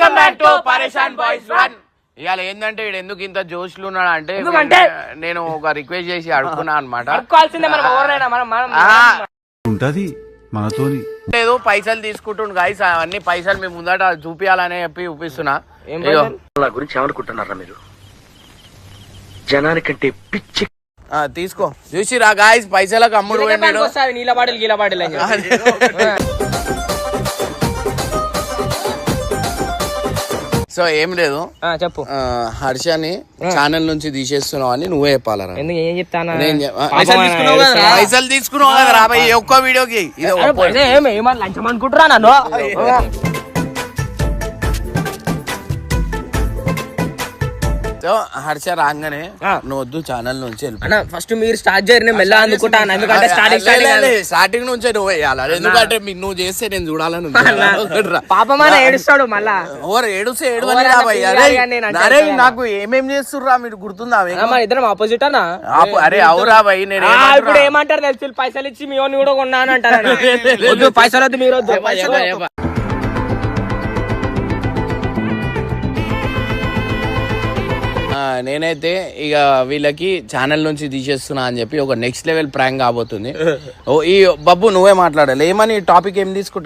Welcome back to పరేషాన్ boys 1. ఇవాళ ఏంటంటే వీడు ఎందుకు ఇంత జోష్లు ఉన్నాడు అంటే నేను ఒక రిక్వెస్ట్ చేసి అడుగుతున్నా అనమాట. ఉంటది మనతోని లేదు పైసలు తీసుకుంటుండు గాయస్, అవన్నీ పైసలు మీ ముందట చూపియాలని చెప్పి చూపిస్తున్నా. నా గురించి ఏమనుకుంటున్నారా మీరు? జనానికంటే పిచ్చి. తీసుకో చూసిరా గాయస్, పైసలకు అమ్ముడు సో ఏం లేదు చెప్పు. హర్షని ఛానల్ నుంచి తీసేస్తున్నావు అని నువ్వే చెప్పాలరా. ఏం చెప్తాను? పైసలు తీసుకున్నావు కదా రాబాయి ఒక్క వీడియోకి. లంచం అనుకుంటురా నన్ను? సో హర్ష రాగానే నువ్వు వద్దు ఛానల్ నుంచి ఫస్ట్ మీరు స్టార్ట్ చేయరు, నేను మెల్ల అందుకుంటాను. ఎందుకంటే స్టార్టింగ్ నుంచే నువ్వు వేయాలి. ఎందుకంటే నువ్వు చేస్తే నేను చూడాలని పాపమని ఏడుస్తాడు మళ్ళా. ఓవర్ ఏడుస్తే ఏడవని రాబాయి. అరే నాకు ఏమేం చేస్తుర్రా మీరు గుర్తుందా? ఇద్దరం ఆపోజిట్ అన్నా. అరే అవురా బాయ్, నేను ఇప్పుడు ఏమంటారు తెలుసు, పైసలు ఇచ్చి మీ ఓన్ కూడా కొన్నాను అంటారు. పైసలు వద్దు, మీరు వద్దు. నేనైతే ఇక వీళ్ళకి ఛానల్ నుంచి తీసేస్తున్నా అని చెప్పి ఒక నెక్స్ట్ లెవెల్ ప్రాంక్ కాబోతుంది. ఈ బబ్బు నువ్వే మాట్లాడాలి. ఏమని టాపిక్ ఏం తీసుకుంటావు?